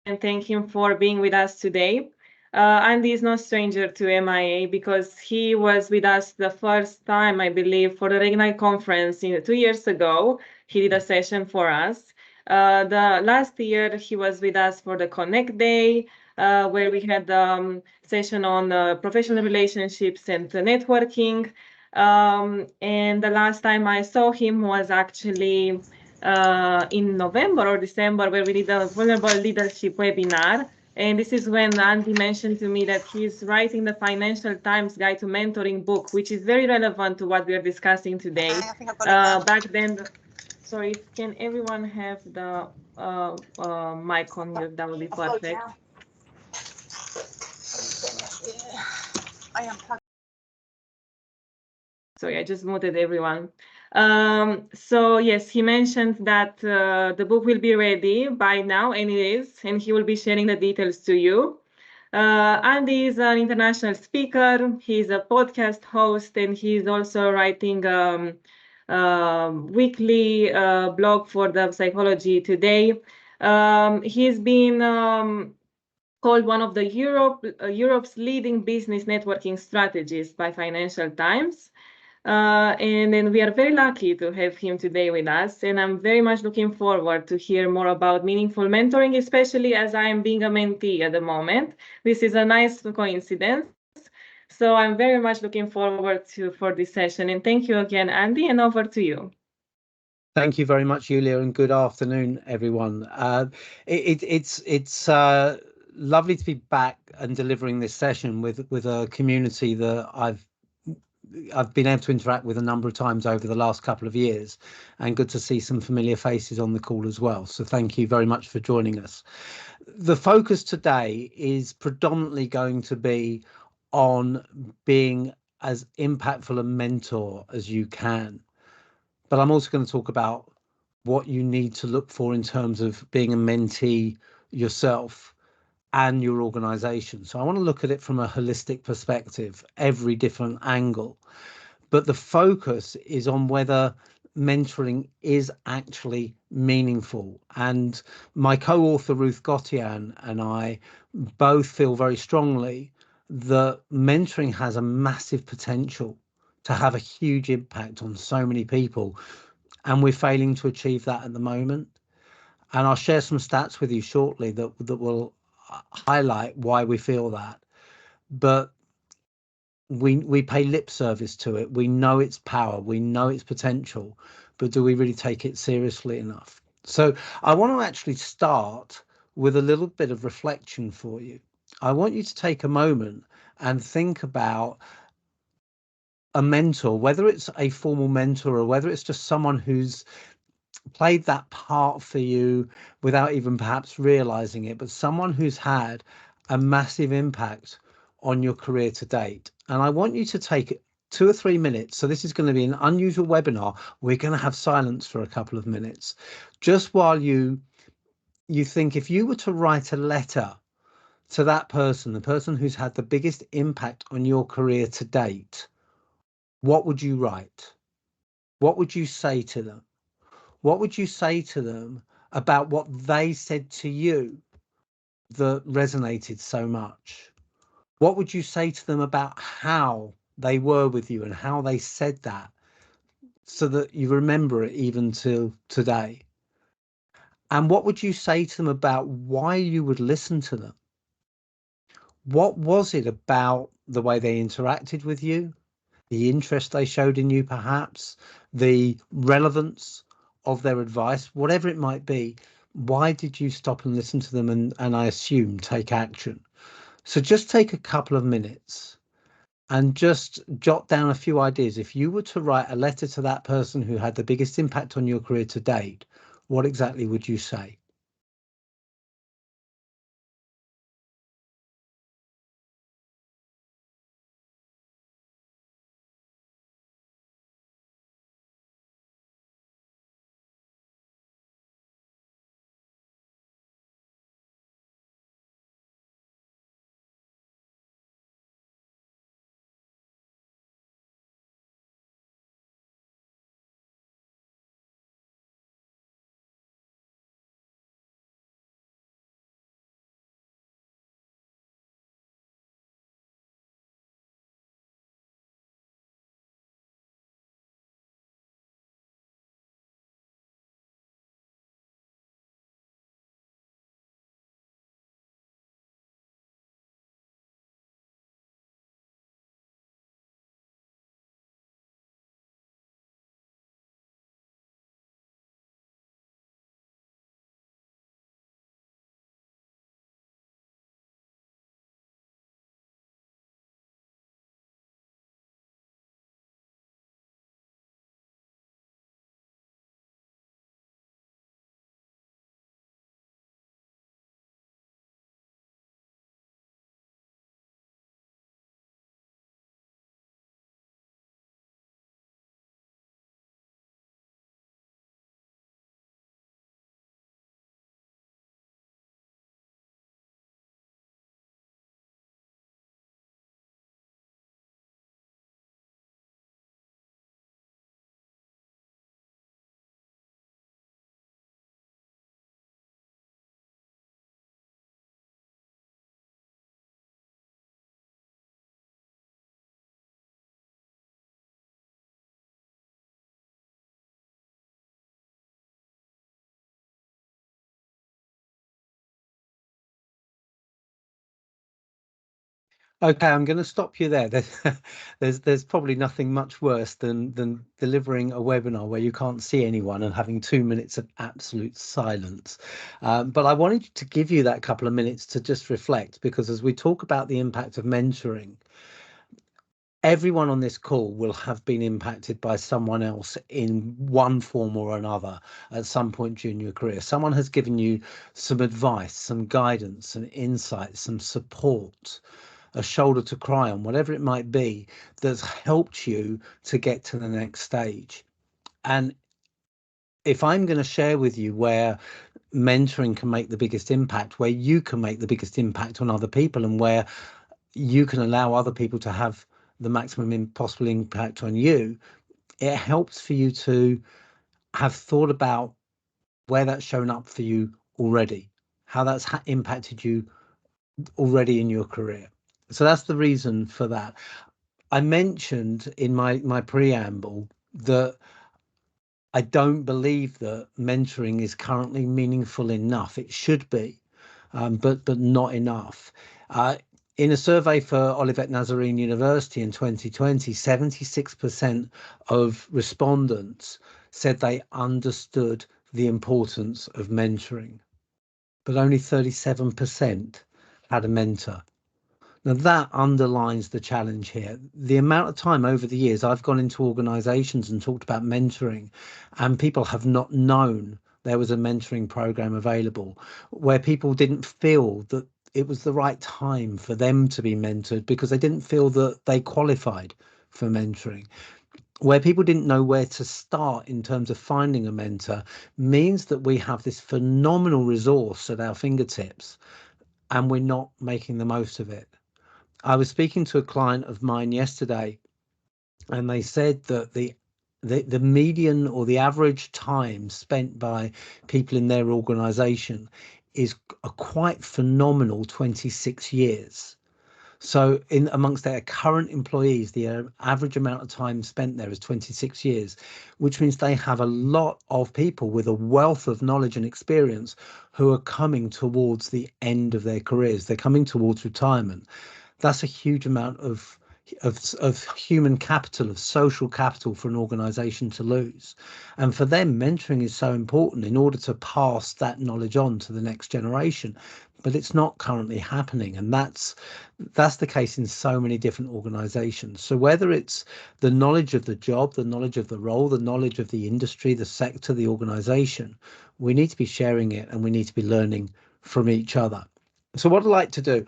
and thank him for being with us today. Andy is no stranger to MIA because he was with us the first time, I believe, for the Reignite conference 2 years ago. He did a session for us. The last year, he was with us for the Connect Day, where we had session on professional relationships and networking. And the last time I saw him was actually in November or December, where we did a vulnerable leadership webinar. And this is when Andy mentioned to me that he's writing the Financial Times Guide to Mentoring book, which is very relevant to what we are discussing today. I think I've got it now. Back then, sorry, can everyone have the mic on mute? That would be perfect. Yeah. I am. Sorry, I just muted everyone. So yes, he mentioned that the book will be ready by now, and it is, and he will be sharing the details to you. Andy is an international speaker. He's a podcast host, and he's also writing weekly blog for the Psychology Today. He's been called one of the Europe's leading business networking strategists by Financial Times. And then we are very lucky to have him today with us. And I'm very much looking forward to hear more about meaningful mentoring, especially as I am being a mentee at the moment. This is a nice coincidence. So I'm very much looking forward for this session. And thank you again, Andy, and over to you. Thank you very much, Julia, and good afternoon, everyone. It's lovely to be back and delivering this session with a community that I've been able to interact with a number of times over the last couple of years, and good to see some familiar faces on the call as well. So thank you very much for joining us. The focus today is predominantly going to be on being as impactful a mentor as you can. But I'm also going to talk about what you need to look for in terms of being a mentee yourself and your organization. So I want to look at it from a holistic perspective, every different angle. But the focus is on whether mentoring is actually meaningful. And my co-author Ruth Gotian and I both feel very strongly that mentoring has a massive potential to have a huge impact on so many people, and we're failing to achieve that at the moment. And I'll share some stats with you shortly that will highlight why we feel that. But we pay lip service to it. We know its power, we know its potential, but do we really take it seriously enough? So I want to actually start with a little bit of reflection for you. I want you to take a moment and think about a mentor, whether it's a formal mentor or whether it's just someone who's played that part for you without even perhaps realizing it, but someone who's had a massive impact on your career to date. And I want you to take 2 or 3 minutes. So this is going to be an unusual webinar. We're going to have silence for a couple of minutes, just while you think, if you were to write a letter to that person, the person who's had the biggest impact on your career to date, what would you write? What would you say to them? What would you say to them about what they said to you that resonated so much? What would you say to them about how they were with you and how they said that, so that you remember it even till today? And what would you say to them about why you would listen to them? What was it about the way they interacted with you, the interest they showed in you, perhaps the relevance of their advice, whatever it might be? Why did you stop and listen to them, and I assume take action? So just take a couple of minutes and just jot down a few ideas. If you were to write a letter to that person who had the biggest impact on your career to date, what exactly would you say? Okay, I'm going to stop you there. There's probably nothing much worse than delivering a webinar where you can't see anyone and having 2 minutes of absolute silence. But I wanted to give you that couple of minutes to just reflect, because as we talk about the impact of mentoring, everyone on this call will have been impacted by someone else in one form or another at some point during your career. Someone has given you some advice, some guidance, some insight, some support, a shoulder to cry on, whatever it might be, that's helped you to get to the next stage. And if I'm going to share with you where mentoring can make the biggest impact, where you can make the biggest impact on other people, and where you can allow other people to have the maximum possible impact on you, it helps for you to have thought about where that's shown up for you already, how that's impacted you already in your career. So that's the reason for that. I mentioned in my preamble that I don't believe that mentoring is currently meaningful enough. It should be, but not enough. In a survey for Olivet Nazarene University in 2020, 76% of respondents said they understood the importance of mentoring, but only 37% had a mentor. Now that underlines the challenge here. The amount of time over the years I've gone into organizations and talked about mentoring, and people have not known there was a mentoring program available, where people didn't feel that it was the right time for them to be mentored because they didn't feel that they qualified for mentoring. Where people didn't know where to start in terms of finding a mentor means that we have this phenomenal resource at our fingertips and we're not making the most of it. I was speaking to a client of mine yesterday, and they said that the median or the average time spent by people in their organization is a quite phenomenal 26 years. So in amongst their current employees, the average amount of time spent there is 26 years, which means they have a lot of people with a wealth of knowledge and experience who are coming towards the end of their careers. They're coming towards retirement. That's a huge amount of human capital, of social capital for an organization to lose. And for them, mentoring is so important in order to pass that knowledge on to the next generation. But it's not currently happening. And that's the case in so many different organizations. So whether it's the knowledge of the job, the knowledge of the role, the knowledge of the industry, the sector, the organization, we need to be sharing it and we need to be learning from each other. So what I'd like to do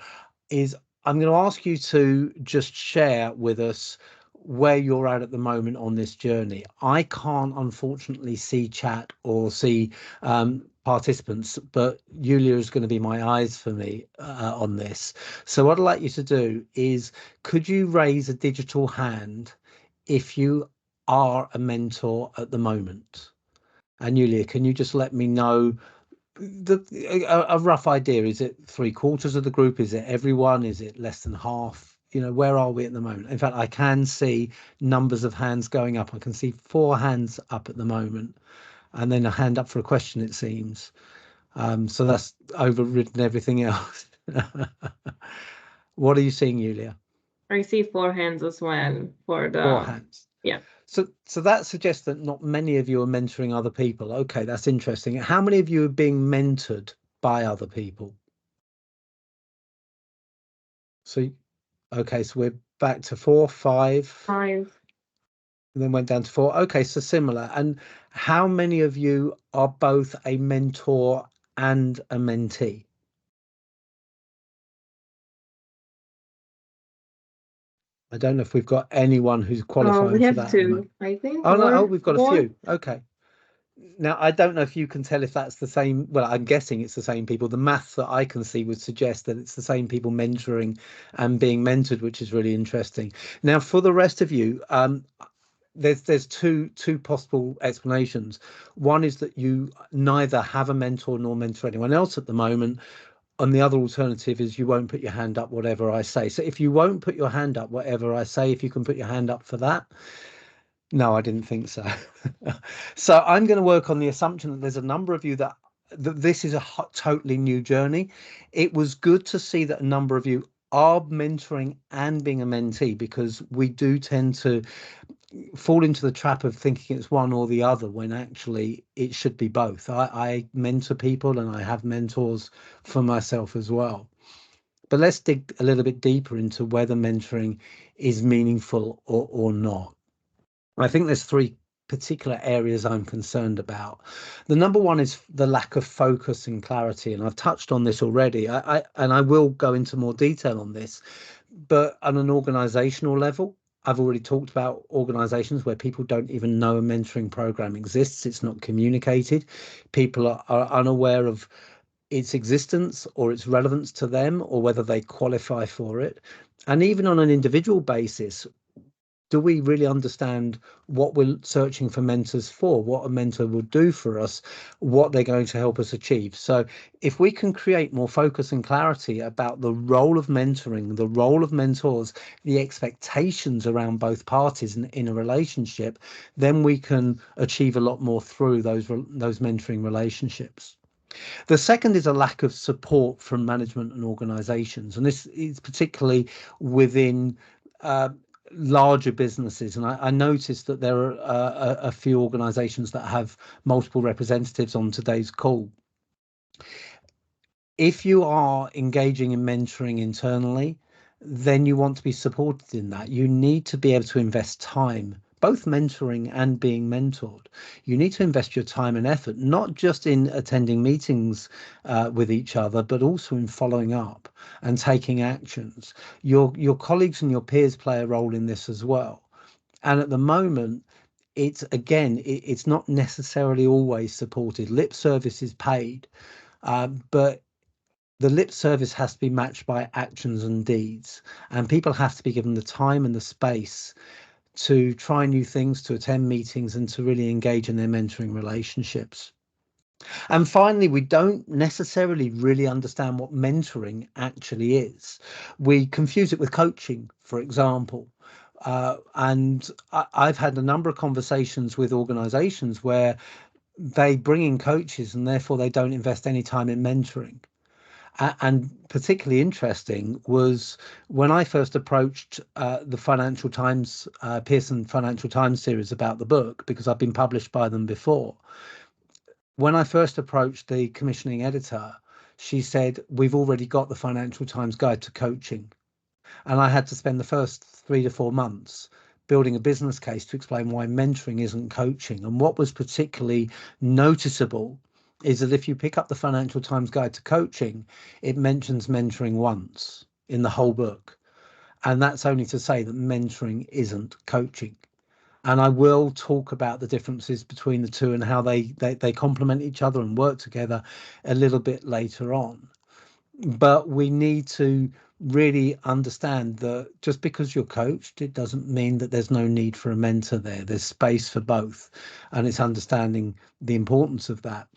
is I'm going to ask you to just share with us where you're at the moment on this journey. I can't unfortunately see chat or see participants, but Yulia is going to be my eyes for me on this. So what I'd like you to do is, could you raise a digital hand if you are a mentor at the moment? And Yulia, can you just let me know a rough idea? Is it 3/4 of the group? Is it everyone? Is it less than half? You know, where are we at the moment? In fact, I can see numbers of hands going up. I can see 4 hands up at the moment, and then a hand up for a question, it seems. So that's overridden everything else. What are you seeing, Yulia? I see 4 hands as well for the 4 hands. yeah. So that suggests that not many of you are mentoring other people. Okay, that's interesting. How many of you are being mentored by other people? So, okay, so we're back to 4, 5, 5. and then went down to 4. Okay, so similar. And how many of you are both a mentor and a mentee? I don't know if we've got anyone who's qualifying We for have that at the moment. 2, I think. Oh no, Or we've got a 4. few. Okay. Now, I don't know if you can tell if that's the same. Well, I'm guessing it's the same people. The maths that I can see would suggest that it's the same people mentoring and being mentored, which is really interesting. Now, for the rest of you, there's two possible explanations. One is that you neither have a mentor nor mentor anyone else at the moment. And the other alternative is you won't put your hand up, whatever I say. So if you won't put your hand up, whatever I say, if you can put your hand up for that. No, I didn't think so. So I'm going to work on the assumption that there's a number of you that this is a totally new journey. It was good to see that a number of you are mentoring and being a mentee, because we do tend to fall into the trap of thinking it's one or the other when actually it should be both. I mentor people and I have mentors for myself as well. But let's dig a little bit deeper into whether mentoring is meaningful or not. I think there's three particular areas I'm concerned about. The number one is the lack of focus and clarity, and I've touched on this already. I will go into more detail on this, but on an organizational level, I've already talked about organizations where people don't even know a mentoring program exists. It's not communicated. People are unaware of its existence or its relevance to them, or whether they qualify for it. And even on an individual basis, do we really understand what we're searching for mentors for, what a mentor will do for us, what they're going to help us achieve? So if we can create more focus and clarity about the role of mentoring, the role of mentors, the expectations around both parties in a relationship, then we can achieve a lot more through those mentoring relationships. The second is a lack of support from management and organizations. And this is particularly within uh, larger businesses. And I noticed that there are a few organizations that have multiple representatives on today's call. If you are engaging in mentoring internally, then you want to be supported in that. You need to be able to invest time, both mentoring and being mentored. You need to invest your time and effort, not just in attending meetings with each other, but also in following up and taking actions. Your colleagues and your peers play a role in this as well. And at the moment, it's not necessarily always supported. Lip service is paid, but the lip service has to be matched by actions and deeds, and people have to be given the time and the space to try new things, to attend meetings, and to really engage in their mentoring relationships. And finally, we don't necessarily really understand what mentoring actually is. We confuse it with coaching, for example. And I've had a number of conversations with organizations where they bring in coaches and therefore they don't invest any time in mentoring. And particularly interesting was when I first approached the Financial Times, Pearson Financial Times series about the book, because I've been published by them before. When I first approached the commissioning editor, she said, "We've already got the Financial Times Guide to Coaching." And I had to spend the first 3 to 4 months building a business case to explain why mentoring isn't coaching. And what was particularly noticeable is that if you pick up the Financial Times Guide to Coaching, it mentions mentoring once in the whole book. And that's only to say that mentoring isn't coaching. And I will talk about the differences between the two and how they complement each other and work together a little bit later on. But we need to really understand that just because you're coached, it doesn't mean that there's no need for a mentor there. There's space for both, and it's understanding the importance of that.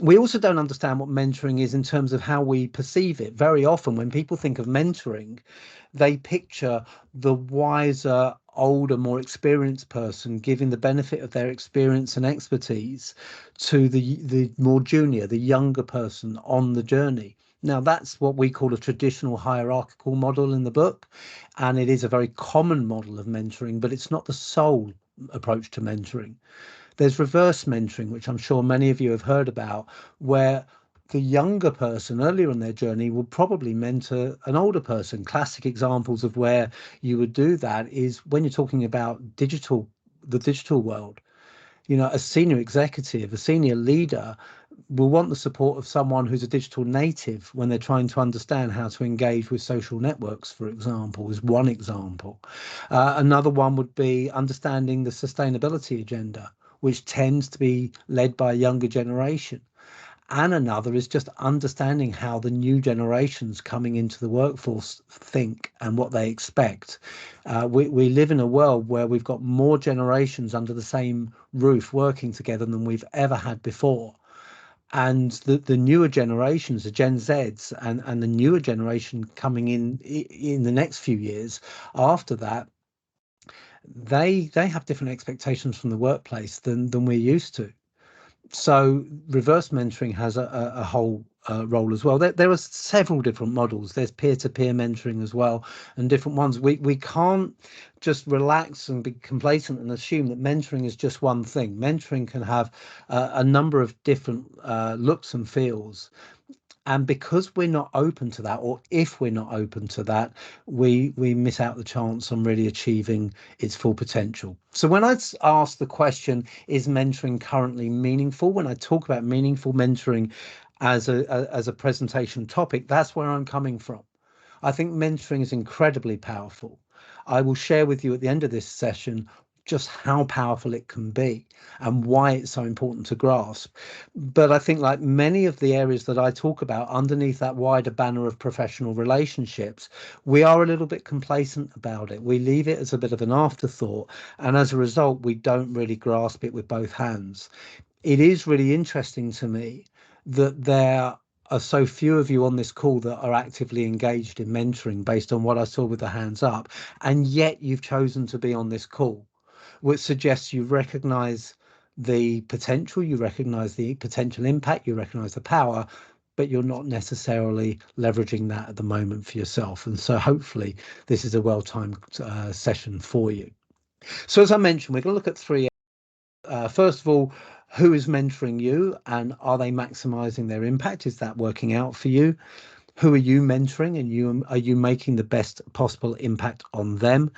We also don't understand what mentoring is in terms of how we perceive it. Very often when people think of mentoring, they picture the wiser, older, more experienced person giving the benefit of their experience and expertise to the more junior, the younger person on the journey. Now, that's what we call a traditional hierarchical model in the book, and it is a very common model of mentoring, but it's not the sole approach to mentoring. There's reverse mentoring, which I'm sure many of you have heard about, where the younger person earlier in their journey will probably mentor an older person. Classic examples of where you would do that is when you're talking about the digital world. You know, a senior executive, a senior leader will want the support of someone who's a digital native when they're trying to understand how to engage with social networks, for example, is one example. Another one would be understanding the sustainability agenda, which tends to be led by a younger generation. And another is just understanding how the new generations coming into the workforce think and what they expect. We live in a world where we've got more generations under the same roof working together than we've ever had before. And the newer generations, the Gen Zs and the newer generation coming in the next few years after that, they have different expectations from the workplace than we're used to. So reverse mentoring has a whole role as well. There are several different models. There's peer-to-peer mentoring as well, and different ones. We can't just relax and be complacent and assume that mentoring is just one thing. Mentoring can have a number of different looks and feels. And because we're not open to that, or if we're not open to that, we miss out the chance on really achieving its full potential. So when I ask the question, is mentoring currently meaningful? When I talk about meaningful mentoring as a presentation topic, that's where I'm coming from. I think mentoring is incredibly powerful. I will share with you at the end of this session just how powerful it can be and why it's so important to grasp. But I think, like many of the areas that I talk about underneath that wider banner of professional relationships, we are a little bit complacent about it. We leave it as a bit of an afterthought, and as a result, we don't really grasp it with both hands. It is really interesting to me that there are so few of you on this call that are actively engaged in mentoring based on what I saw with the hands up, and yet you've chosen to be on this call, which suggests you recognize the potential, you recognize the potential impact, you recognize the power, but you're not necessarily leveraging that at the moment for yourself. And so hopefully this is a well-timed session for you. So as I mentioned, we're going to look at three. First of all, who is mentoring you, and are they maximizing their impact? Is that working out for you? Who are you mentoring, and are you making the best possible impact on them?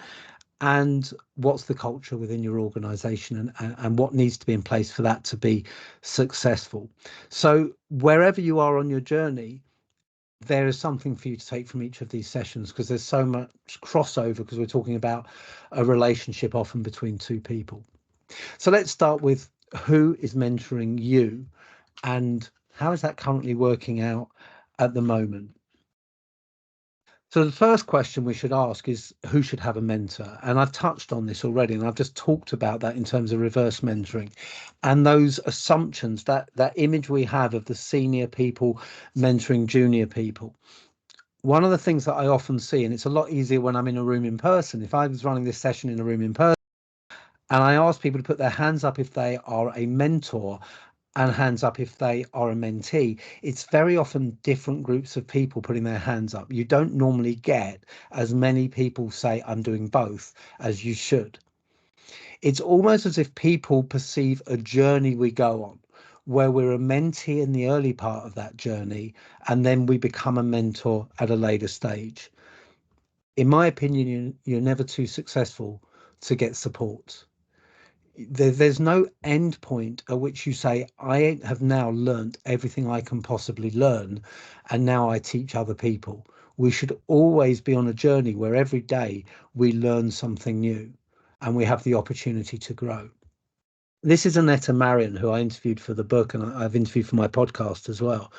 And what's the culture within your organization, and what needs to be in place for that to be successful? So wherever you are on your journey, there is something for you to take from each of these sessions, because there's so much crossover, because we're talking about a relationship often between two people. So let's start with who is mentoring you, and how is that currently working out at the moment? So the first question we should ask is, who should have a mentor? And I've touched on this already, and I've just talked about that in terms of reverse mentoring and those assumptions, that image we have of the senior people mentoring junior people. One of the things that I often see, and it's a lot easier when I'm in a room in person, if I was running this session in a room in person and I ask people to put their hands up if they are a mentor and hands up if they are a mentee, it's very often different groups of people putting their hands up. You don't normally get as many people say I'm doing both as you should. It's almost as if people perceive a journey we go on, where we're a mentee in the early part of that journey, and then we become a mentor at a later stage. In my opinion, you're never too successful to get support. There's no end point at which you say, I have now learned everything I can possibly learn, and now I teach other people. We should always be on a journey where every day we learn something new and we have the opportunity to grow. This is Annetta Marion, who I interviewed for the book, and I've interviewed for my podcast as well.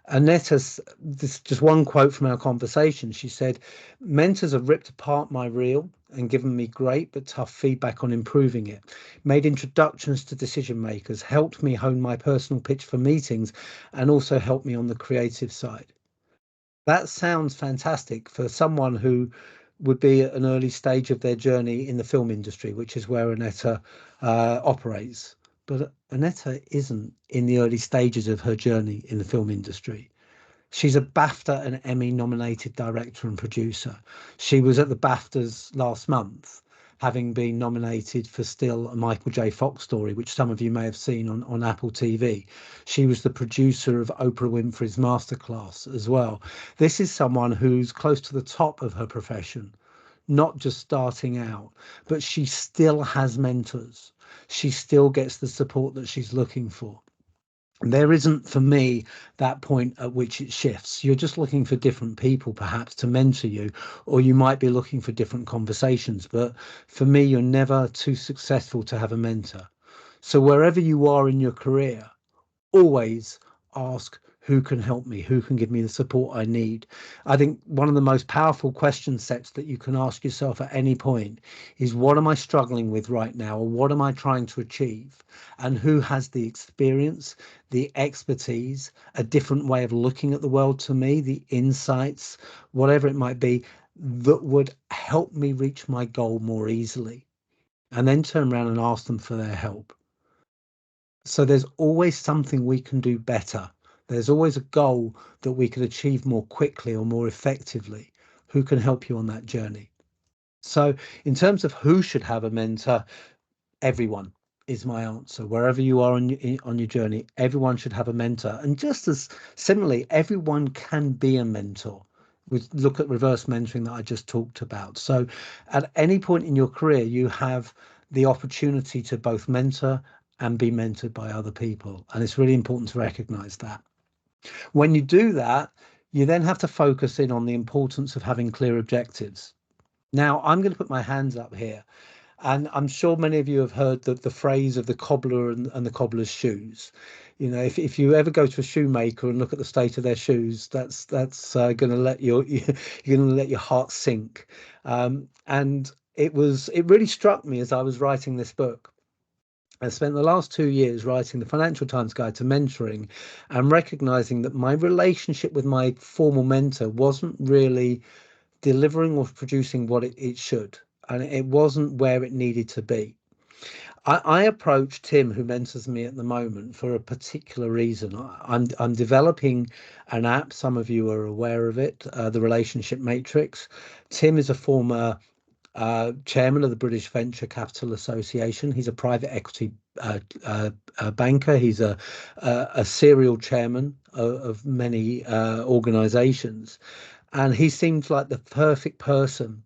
Annetta's, this just one quote from our conversation. She said, mentors have ripped apart my reel and given me great but tough feedback on improving it, made introductions to decision makers, helped me hone my personal pitch for meetings, and also helped me on the creative side. That sounds fantastic for someone who would be at an early stage of their journey in the film industry, which is where Annetta operates. But Annetta isn't in the early stages of her journey in the film industry. She's a BAFTA and Emmy nominated director and producer. She was at the BAFTAs last month, having been nominated for Still, a Michael J. Fox story, which some of you may have seen on Apple TV. She was the producer of Oprah Winfrey's Masterclass as well. This is someone who's close to the top of her profession, not just starting out, but she still has mentors. She still gets the support that she's looking for. There isn't, for me, that point at which it shifts. You're just looking for different people perhaps to mentor you, or you might be looking for different conversations. But for me, you're never too successful to have a mentor. So wherever you are in your career, always ask, who can help me? Who can give me the support I need? I think one of the most powerful question sets that you can ask yourself at any point is, what am I struggling with right now? Or what am I trying to achieve? And who has the experience, the expertise, a different way of looking at the world to me, the insights, whatever it might be, that would help me reach my goal more easily? And then turn around and ask them for their help. So there's always something we can do better There's always a goal that we can achieve more quickly or more effectively. Who can help you on that journey? So in terms of who should have a mentor, everyone is my answer. Wherever you are on your journey, everyone should have a mentor. And just as similarly, everyone can be a mentor. We look at reverse mentoring that I just talked about. So at any point in your career, you have the opportunity to both mentor and be mentored by other people. And it's really important to recognize that. When you do that, you then have to focus in on the importance of having clear objectives. Now, I'm going to put my hands up here, and I'm sure many of you have heard the phrase of the cobbler and the cobbler's shoes. You know, if you ever go to a shoemaker and look at the state of their shoes, that's going to let you're going to let your heart sink. And it really struck me as I was writing this book. I spent the last 2 years writing the Financial Times Guide to Mentoring and recognizing that my relationship with my formal mentor wasn't really delivering or producing what it should, and it wasn't where it needed to be. I approached Tim, who mentors me at the moment, for a particular reason. I'm developing an app. Some of you are aware of it, the Relationship Matrix. Tim is a former chairman of the British Venture Capital Association. He's a private equity banker. He's a serial chairman of many organizations. And he seems like the perfect person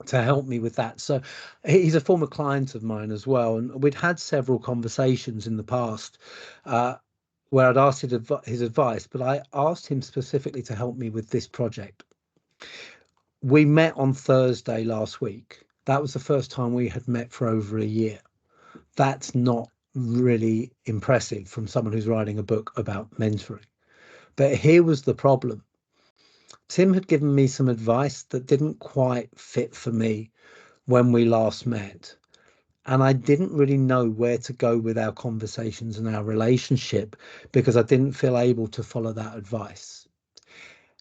to help me with that. So he's a former client of mine as well. And we'd had several conversations in the past where I'd asked his advice, but I asked him specifically to help me with this project. We met on Thursday last week. That was the first time we had met for over a year. That's not really impressive from someone who's writing a book about mentoring. But here was the problem. Tim had given me some advice that didn't quite fit for me when we last met. And I didn't really know where to go with our conversations and our relationship because I didn't feel able to follow that advice.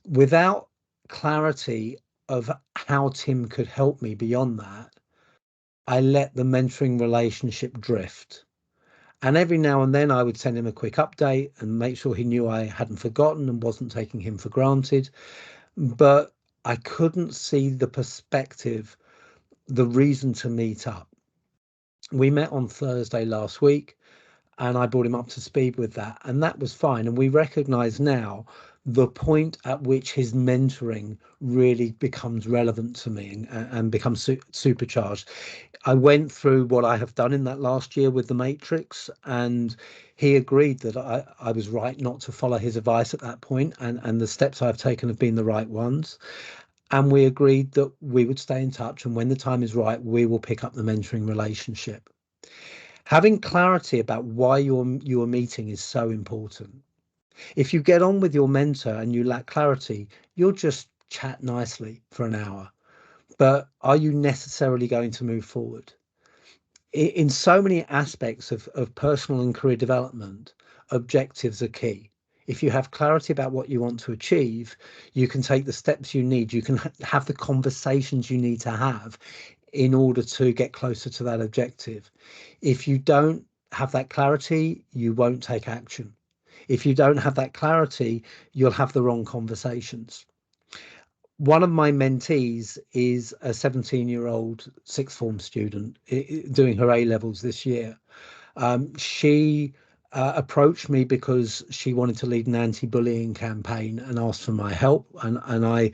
Without clarity of how Tim could help me beyond that, I let the mentoring relationship drift. And every now and then I would send him a quick update and make sure he knew I hadn't forgotten and wasn't taking him for granted. But I couldn't see the perspective, the reason to meet up. We met on Thursday last week and I brought him up to speed with that, and that was fine. And we recognize now the point at which his mentoring really becomes relevant to me and becomes supercharged. I went through what I have done in that last year with the Matrix, and he agreed that I was right not to follow his advice at that point, and the steps I've taken have been the right ones. And we agreed that we would stay in touch, and when the time is right, we will pick up the mentoring relationship. Having clarity about why you're meeting is so important. If you get on with your mentor and you lack clarity, you'll just chat nicely for an hour. But are you necessarily going to move forward? In so many aspects of personal and career development, objectives are key. If you have clarity about what you want to achieve, you can take the steps you need. You can have the conversations you need to have in order to get closer to that objective. If you don't have that clarity, you won't take action. If you don't have that clarity, you'll have the wrong conversations. One of my mentees is a 17-year-old sixth form student doing her A levels this year. She approached me because she wanted to lead an anti-bullying campaign and asked for my help. And I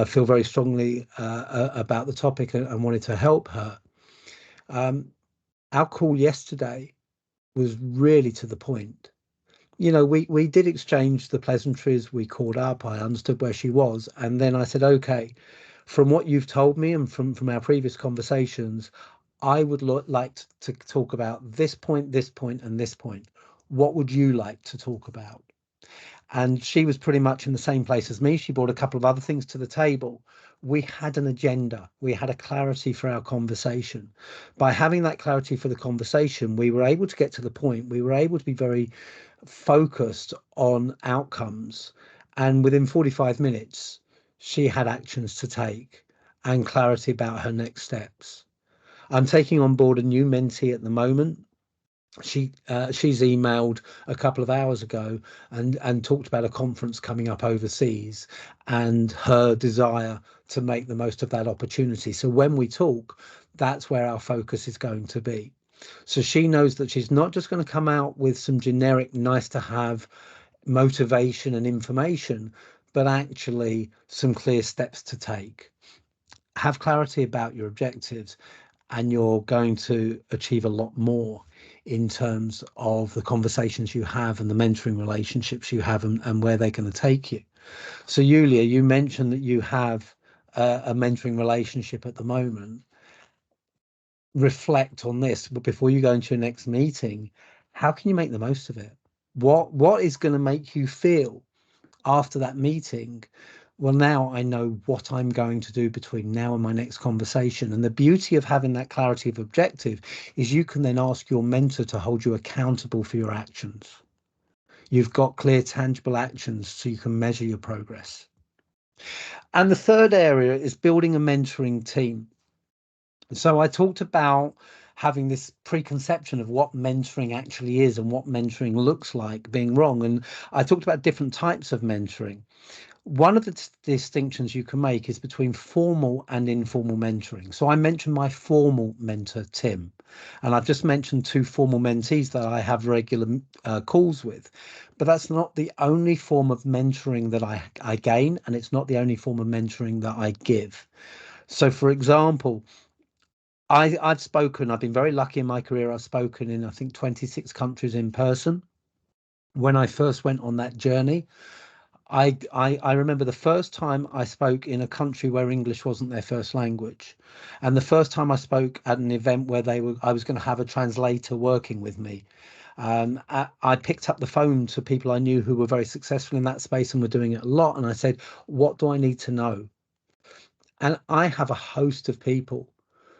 feel very strongly about the topic and wanted to help her. Our call yesterday was really to the point. You know, we did exchange the pleasantries. We called up. I understood where she was. And then I said, okay, from what you've told me and from our previous conversations, I would like to talk about this point, and this point. What would you like to talk about? And she was pretty much in the same place as me. She brought a couple of other things to the table. We had an agenda. We had a clarity for our conversation. By having that clarity for the conversation, we were able to get to the point. We were able to be very focused on outcomes. And within 45 minutes, she had actions to take and clarity about her next steps. I'm taking on board a new mentee at the moment. she's emailed a couple of hours ago and talked about a conference coming up overseas and her desire to make the most of that opportunity. So when we talk, that's where our focus is going to be. So she knows that she's not just going to come out with some generic nice to have motivation and information, but actually some clear steps to take. Have clarity about your objectives, and you're going to achieve a lot more in terms of the conversations you have and the mentoring relationships you have, and where they're going to take you. So, Yulia, you mentioned that you have a mentoring relationship at the moment. Reflect on this, but before you go into your next meeting, how can you make the most of it? What is going to make you feel after that meeting, well, now I know what I'm going to do between now and my next conversation. And the beauty of having that clarity of objective is you can then ask your mentor to hold you accountable for your actions. You've got clear, tangible actions so you can measure your progress. And the third area is building a mentoring team. So I talked about having this preconception of what mentoring actually is and what mentoring looks like being wrong. And I talked about different types of mentoring. One of the distinctions you can make is between formal and informal mentoring. So I mentioned my formal mentor, Tim, and I've just mentioned two formal mentees that I have regular calls with. But that's not the only form of mentoring that I gain, and it's not the only form of mentoring that I give. So, for example, I've spoken, I've been very lucky in my career. I've spoken in, I think, 26 countries in person. When I first went on that journey, I remember the first time I spoke in a country where English wasn't their first language, and the first time I spoke at an event where I was going to have a translator working with me. I picked up the phone to people I knew who were very successful in that space and were doing it a lot, and I said, "What do I need to know?" And I have a host of people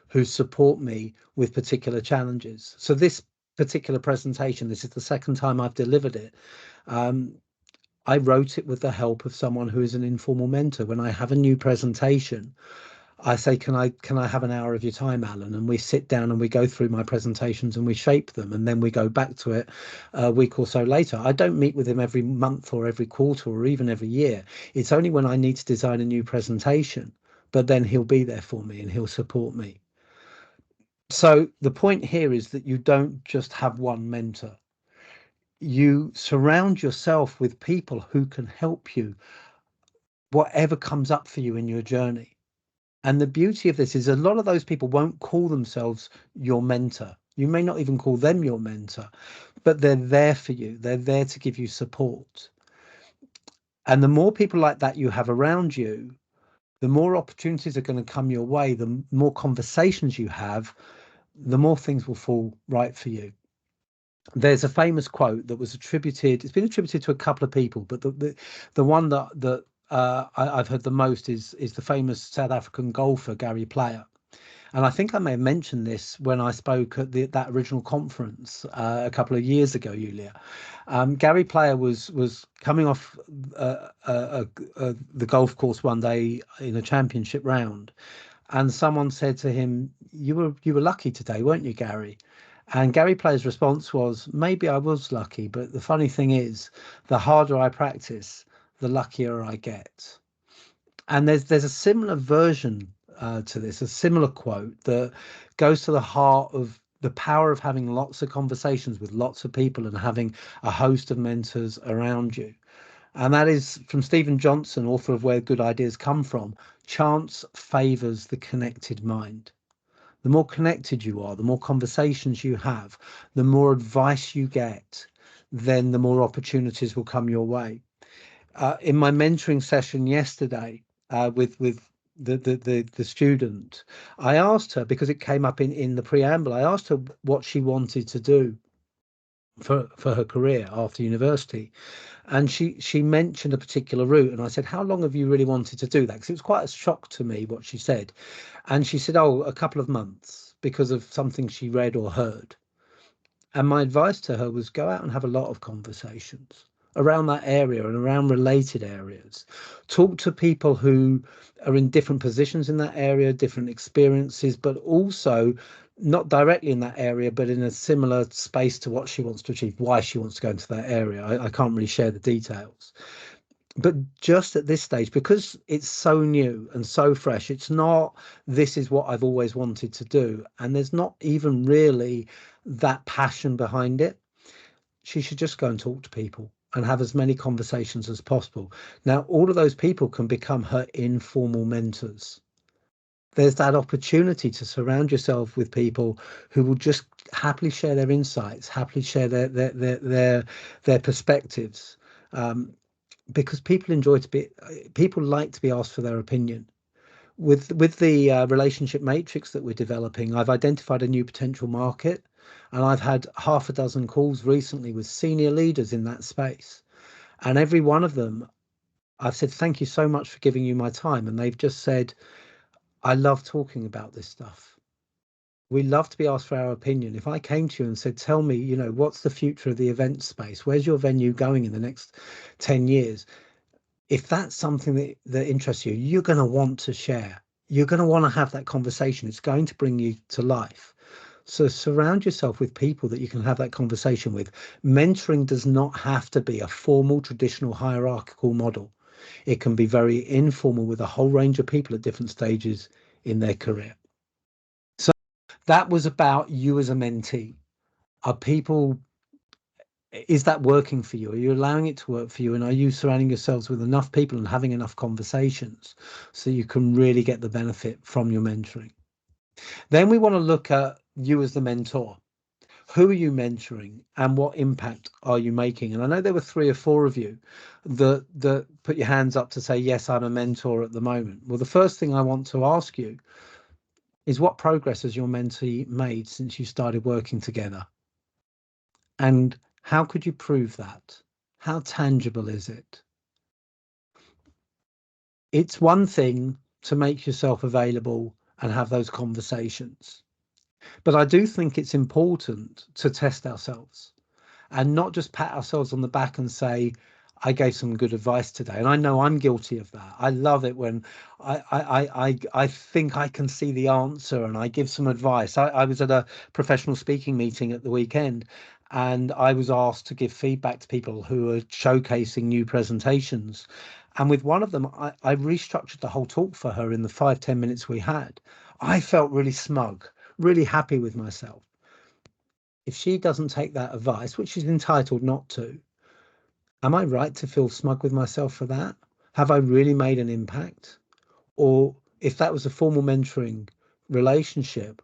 who support me with particular challenges. So this particular presentation, this is the second time I've delivered it. I wrote it with the help of someone who is an informal mentor. When I have a new presentation, I say, can I have an hour of your time, Alan? And we sit down and we go through my presentations and we shape them, and then we go back to it a week or so later. I don't meet with him every month or every quarter or even every year. It's only when I need to design a new presentation, but then he'll be there for me and he'll support me. So the point here is that you don't just have one mentor. You surround yourself with people who can help you, whatever comes up for you in your journey. And the beauty of this is a lot of those people won't call themselves your mentor. You may not even call them your mentor, but they're there for you. They're there to give you support. And the more people like that you have around you, the more opportunities are going to come your way, the more conversations you have, the more things will fall right for you. There's a famous quote that was attributed, it's been attributed to a couple of people, but the one that I've heard the most is the famous South African golfer Gary Player. And I think I may have mentioned this when I spoke at that original conference a couple of years ago, Yulia. Gary Player was coming off the golf course one day in a championship round, and someone said to him, you were lucky today, weren't you, Gary?" And Gary Player's response was, "Maybe I was lucky, but the funny thing is, the harder I practice, the luckier I get." And there's a similar version to this, a similar quote that goes to the heart of the power of having lots of conversations with lots of people and having a host of mentors around you. And that is from Stephen Johnson, author of Where Good Ideas Come From. Chance favors the connected mind. The more connected you are, the more conversations you have, the more advice you get, then the more opportunities will come your way. In my mentoring session yesterday with the student, I asked her, because it came up in the preamble, I asked her what she wanted to do for her career after university. And she mentioned a particular route, and I said, "How long have you really wanted to do that?" Because it was quite a shock to me what she said. And she said, "Oh, a couple of months," because of something she read or heard. And my advice to her was go out and have a lot of conversations around that area and around related areas. Talk to people who are in different positions in that area, different experiences, but also not directly in that area, but in a similar space to what she wants to achieve, why she wants to go into that area. I can't really share the details. But just at this stage, because it's so new and so fresh, it's not, this is what I've always wanted to do. And there's not even really that passion behind it. She should just go and talk to people and have as many conversations as possible. Now, all of those people can become her informal mentors. There's that opportunity to surround yourself with people who will just happily share their insights, happily share their perspectives, because people like to be asked for their opinion. With the relationship matrix that we're developing, I've identified a new potential market, and I've had half a dozen calls recently with senior leaders in that space, and every one of them, I've said, thank you so much for giving you my time, and they've just said, I love talking about this stuff. We love to be asked for our opinion. If I came to you and said, tell me, what's the future of the event space? Where's your venue going in the next 10 years? If that's something that interests you, you're going to want to share. You're going to want to have that conversation. It's going to bring you to life. So surround yourself with people that you can have that conversation with. Mentoring does not have to be a formal, traditional, hierarchical model. It can be very informal with a whole range of people at different stages in their career. So that was about you as a mentee. Is that working for you? Are you allowing it to work for you? And are you surrounding yourselves with enough people and having enough conversations so you can really get the benefit from your mentoring? Then we want to look at you as the mentor. Who are you mentoring and what impact are you making? And I know there were 3 or 4 of you that put your hands up to say, yes, I'm a mentor at the moment. Well, the first thing I want to ask you is, what progress has your mentee made since you started working together? And how could you prove that? How tangible is it? It's one thing to make yourself available and have those conversations, but I do think it's important to test ourselves and not just pat ourselves on the back and say, I gave some good advice today. And I know I'm guilty of that. I love it when I think I can see the answer and I give some advice. I was at a professional speaking meeting at the weekend, and I was asked to give feedback to people who are showcasing new presentations. And with one of them, I restructured the whole talk for her in the 5-10 minutes we had. I felt really smug, really happy with myself. If she doesn't take that advice, which she's entitled not to, am I right to feel smug with myself for that? Have I really made an impact? Or if that was a formal mentoring relationship,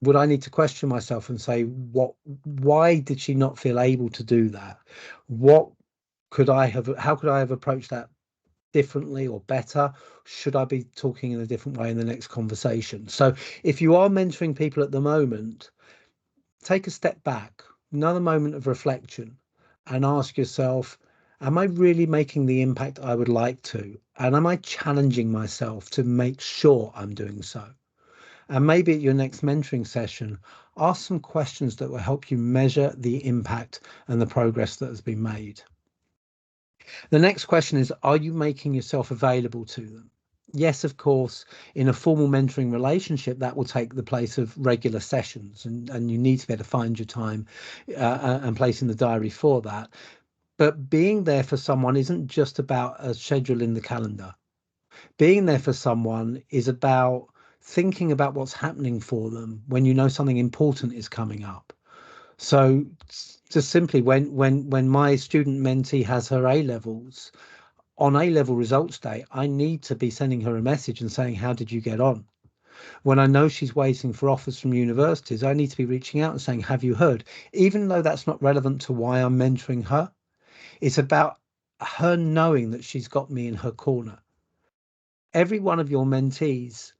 would I need to question myself and say, why did she not feel able to do that? How could I have approached that differently or better? Should I be talking in a different way in the next conversation? So if you are mentoring people at the moment, take a step back, another moment of reflection, and ask yourself, am I really making the impact I would like to? And am I challenging myself to make sure I'm doing so? And maybe at your next mentoring session, ask some questions that will help you measure the impact and the progress that has been made. The next question is, are you making yourself available to them? Yes, of course, in a formal mentoring relationship, that will take the place of regular sessions, and you need to be able to find your time and place in the diary for that. But being there for someone isn't just about a schedule in the calendar. Being there for someone is about thinking about what's happening for them when you know something important is coming up. So just simply when my student mentee has her A levels, on A-level results day, I need to be sending her a message and saying, how did you get on? When I know she's waiting for offers from universities, I need to be reaching out and saying, have you heard? Even though that's not relevant to why I'm mentoring her, it's about her knowing that she's got me in her corner. Every one of your mentees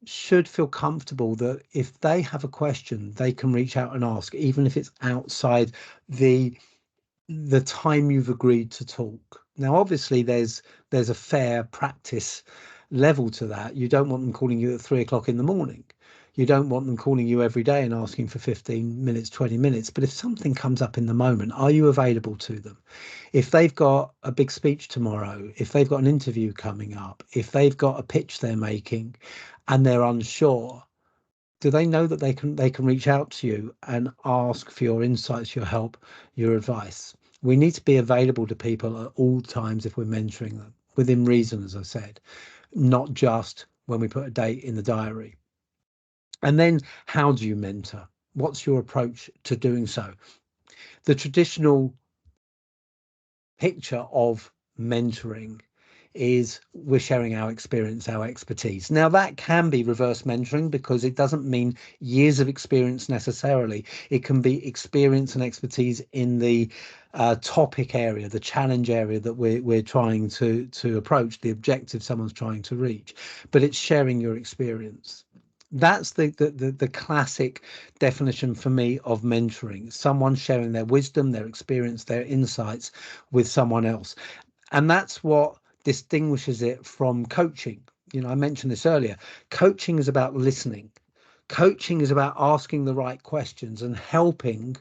should feel comfortable that if they have a question, they can reach out and ask, even if it's outside the time you've agreed to talk. Now, obviously, there's a fair practice level to that. You don't want them calling you at 3 o'clock in the morning. You don't want them calling you every day and asking for 15 minutes, 20 minutes. But if something comes up in the moment, are you available to them? If they've got a big speech tomorrow, if they've got an interview coming up, if they've got a pitch they're making and they're unsure, Do they know that they can reach out to you and ask for your insights, your help, your advice? We need to be available to people at all times if we're mentoring them, within reason, as I said, not just when we put a date in the diary. And then how do you mentor? What's your approach to doing so? The traditional picture of mentoring is we're sharing our experience, our expertise. Now, that can be reverse mentoring because it doesn't mean years of experience necessarily. It can be experience and expertise in the topic area, the challenge area that we're trying to approach, the objective someone's trying to reach. But it's sharing your experience. That's the classic definition for me of mentoring: someone sharing their wisdom, their experience, their insights with someone else. And that's what distinguishes it from coaching. You know, I mentioned this earlier. Coaching is about listening. Coaching is about asking the right questions and helping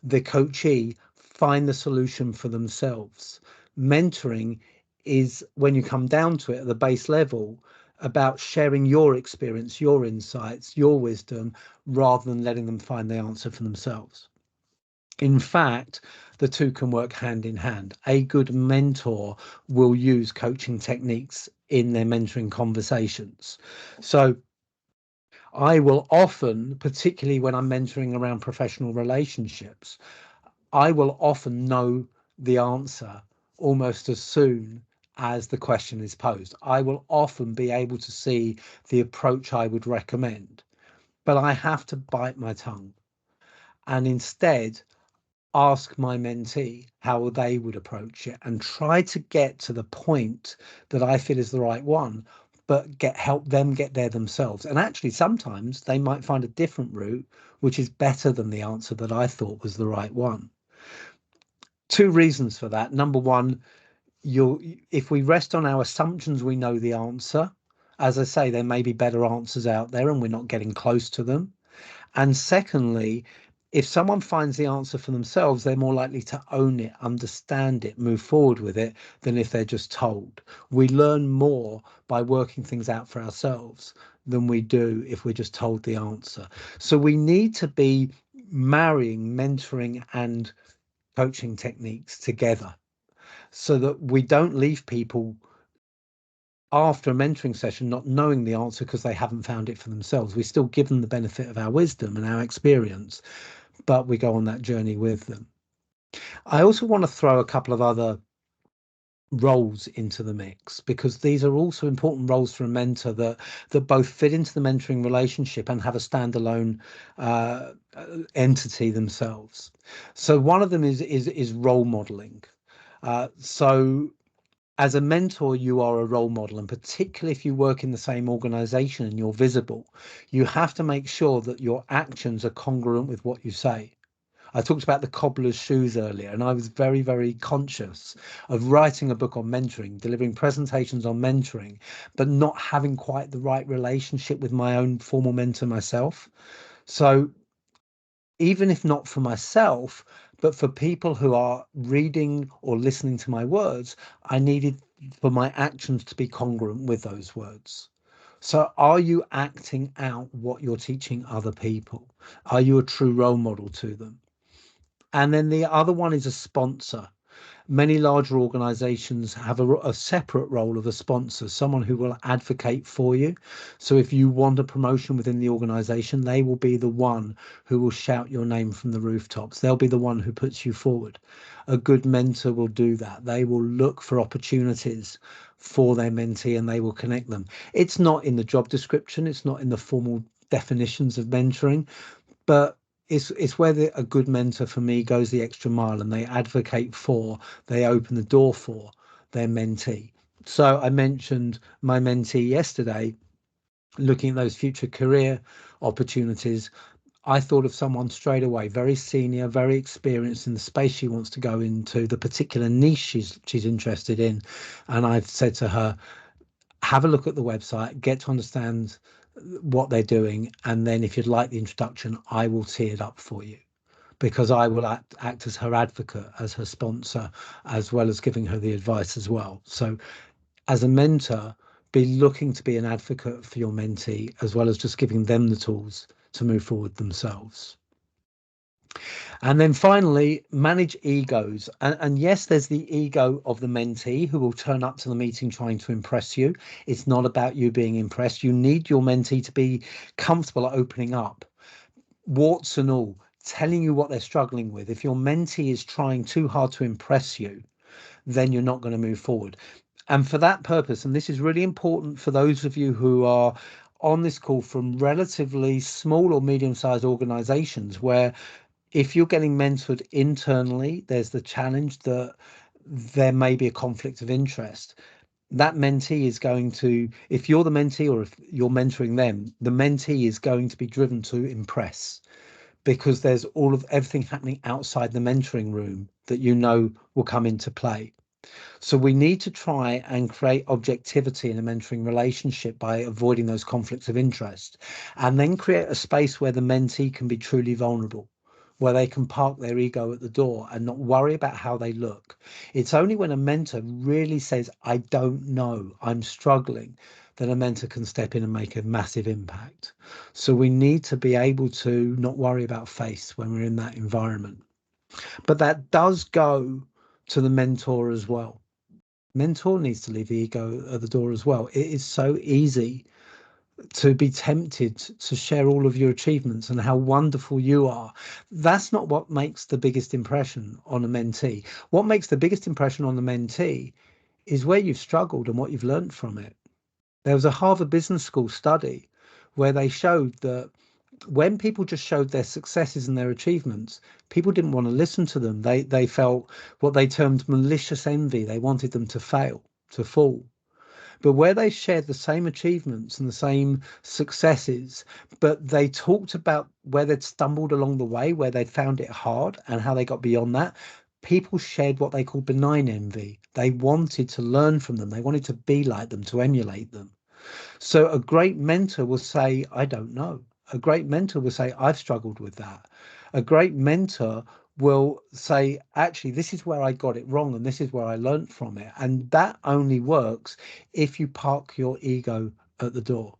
the coachee find the solution for themselves. Mentoring is, when you come down to it at the base level, about sharing your experience, your insights, your wisdom, rather than letting them find the answer for themselves. In fact, the two can work hand in hand. A good mentor will use coaching techniques in their mentoring conversations. So I will often, particularly when I'm mentoring around professional relationships, I will often know the answer almost as soon as the question is posed. I will often be able to see the approach I would recommend, but I have to bite my tongue and instead ask my mentee how they would approach it and try to get to the point that I feel is the right one, but help them get there themselves. And actually, sometimes they might find a different route, which is better than the answer that I thought was the right one. Two reasons for that. Number one, if we rest on our assumptions, we know the answer. As I say, there may be better answers out there and we're not getting close to them. And secondly, if someone finds the answer for themselves, they're more likely to own it, understand it, move forward with it than if they're just told. We learn more by working things out for ourselves than we do if we're just told the answer. So we need to be marrying mentoring and coaching techniques together so that we don't leave people after a mentoring session not knowing the answer because they haven't found it for themselves. We still give them the benefit of our wisdom and our experience, but we go on that journey with them. I also want to throw a couple of other roles into the mix because these are also important roles for a mentor that both fit into the mentoring relationship and have a standalone entity themselves. So one of them is role modeling. So as a mentor, you are a role model, and particularly if you work in the same organization and you're visible, you have to make sure that your actions are congruent with what you say. I talked about the cobbler's shoes earlier, and I was very, very conscious of writing a book on mentoring, delivering presentations on mentoring, but not having quite the right relationship with my own formal mentor myself. So even if not for myself, but for people who are reading or listening to my words, I needed for my actions to be congruent with those words. So are you acting out what you're teaching other people? Are you a true role model to them? And then the other one is a sponsor. Many larger organizations have a separate role of a sponsor, someone who will advocate for you. So if you want a promotion within the organization, they will be the one who will shout your name from the rooftops. They'll be the one who puts you forward. A good mentor will do that. They will look for opportunities for their mentee and they will connect them. It's not in the job description. It's not in the formal definitions of mentoring, but it's where a good mentor for me goes the extra mile and they advocate for, they open the door for their mentee. So I mentioned my mentee yesterday, looking at those future career opportunities. I thought of someone straight away, very senior, very experienced in the space she wants to go into, the particular niche she's interested in. And I've said to her, have a look at the website, get to understand what they're doing, and then if you'd like the introduction, I will tee it up for you, because I will act as her advocate, as her sponsor, as well as giving her the advice as well. So as a mentor, be looking to be an advocate for your mentee, as well as just giving them the tools to move forward themselves. And then finally, manage egos. And yes, there's the ego of the mentee who will turn up to the meeting trying to impress you. It's not about you being impressed. You need your mentee to be comfortable at opening up, warts and all, telling you what they're struggling with. If your mentee is trying too hard to impress you, then you're not going to move forward. And for that purpose, and this is really important for those of you who are on this call from relatively small or medium-sized organizations, where if you're getting mentored internally, there's the challenge that there may be a conflict of interest. That mentee is going to, if you're the mentee or if you're mentoring them, the mentee is going to be driven to impress, because there's all of everything happening outside the mentoring room that you know will come into play. So we need to try and create objectivity in a mentoring relationship by avoiding those conflicts of interest, and then create a space where the mentee can be truly vulnerable, where they can park their ego at the door and not worry about how they look. It's only when a mentor really says, I don't know, I'm struggling, that a mentor can step in and make a massive impact. So we need to be able to not worry about face when we're in that environment. But that does go to the mentor as well. Mentor needs to leave the ego at the door as well. It is so easy to be tempted to share all of your achievements and how wonderful you are. That's not what makes the biggest impression on a mentee. What makes the biggest impression on the mentee is where you've struggled and what you've learned from it. There was a Harvard Business School study where they showed that when people just showed their successes and their achievements, people didn't want to listen to them. They felt what they termed malicious envy. They wanted them to fail, to fall. But where they shared the same achievements and the same successes, but they talked about where they'd stumbled along the way, where they'd found it hard and how they got beyond that, people shared what they call benign envy. They wanted to learn from them. They wanted to be like them, to emulate them. So a great mentor will say, I don't know. A great mentor will say, I've struggled with that. A great mentor will say, actually, this is where I got it wrong and this is where I learned from it. And that only works if you park your ego at the door.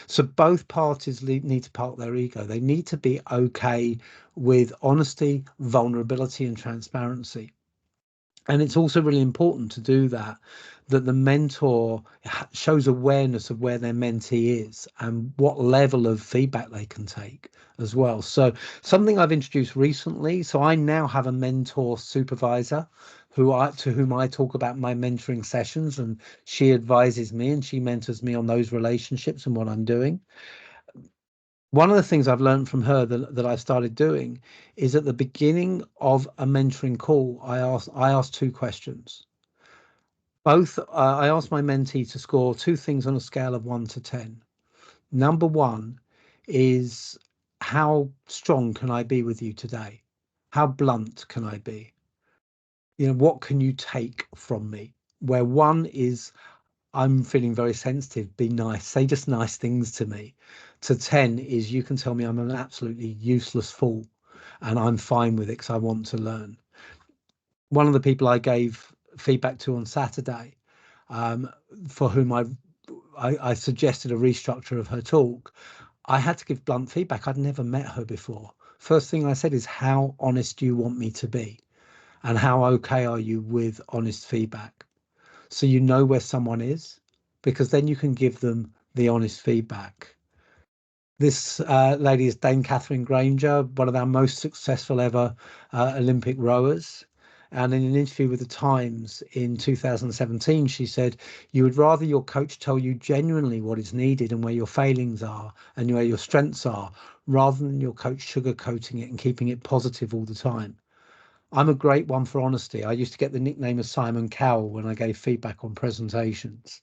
So both parties need to park their ego. They need to be okay with honesty, vulnerability, and transparency. And it's also really important to do that the mentor shows awareness of where their mentee is and what level of feedback they can take as well. So something I've introduced recently, so I now have a mentor supervisor to whom I talk about my mentoring sessions, and she advises me and she mentors me on those relationships and what I'm doing. One of the things I've learned from her that I started doing is at the beginning of a mentoring call, I ask two questions. I asked my mentee to score two things on a scale of 1 to 10. Number one is, how strong can I be with you today? How blunt can I be? What can you take from me? Where one is, I'm feeling very sensitive, be nice, say just nice things to me. To 10 is, you can tell me I'm an absolutely useless fool and I'm fine with it because I want to learn. One of the people I gave feedback to on Saturday, for whom I suggested a restructure of her talk, I had to give blunt feedback. I'd never met her before. First thing I said is, how honest do you want me to be? And how okay are you with honest feedback? So you know where someone is, because then you can give them the honest feedback. This lady is Dame Catherine Granger, one of our most successful ever Olympic rowers. And in an interview with the Times in 2017, she said, you would rather your coach tell you genuinely what is needed and where your failings are and where your strengths are, rather than your coach sugarcoating it and keeping it positive all the time. I'm a great one for honesty. I used to get the nickname of Simon Cowell when I gave feedback on presentations.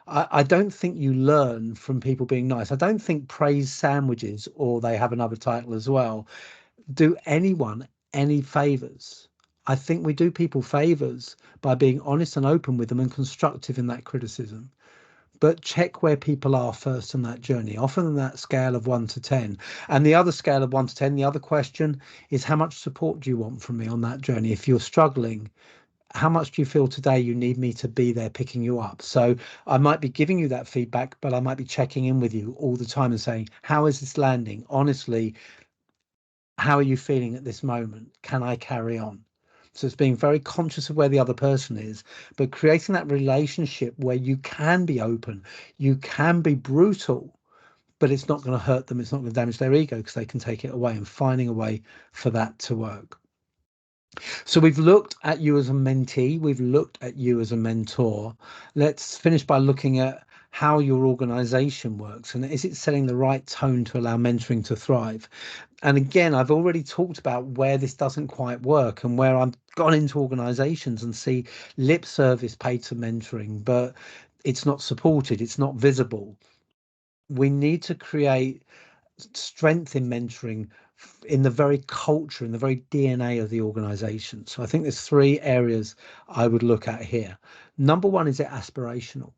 I don't think you learn from people being nice. I don't think praise sandwiches, or they have another title as well, do anyone any favors. I think we do people favors by being honest and open with them and constructive in that criticism. But check where people are first on that journey, often on that scale of 1 to 10. And the other scale of 1 to 10, the other question is, how much support do you want from me on that journey? If you're struggling, how much do you feel today you need me to be there picking you up? So I might be giving you that feedback, but I might be checking in with you all the time and saying, how is this landing? Honestly, how are you feeling at this moment? Can I carry on? So it's being very conscious of where the other person is, but creating that relationship where you can be open, you can be brutal, but it's not going to hurt them. It's not going to damage their ego because they can take it away, and finding a way for that to work. So we've looked at you as a mentee. We've looked at you as a mentor. Let's finish by looking at how your organization works, and is it setting the right tone to allow mentoring to thrive? And again, I've already talked about where this doesn't quite work and where I've gone into organizations and see lip service paid to mentoring, but it's not supported, it's not visible. We need to create strength in mentoring in the very culture, in the very DNA of the organization. So I think there's three areas I would look at here. Number one, is it aspirational?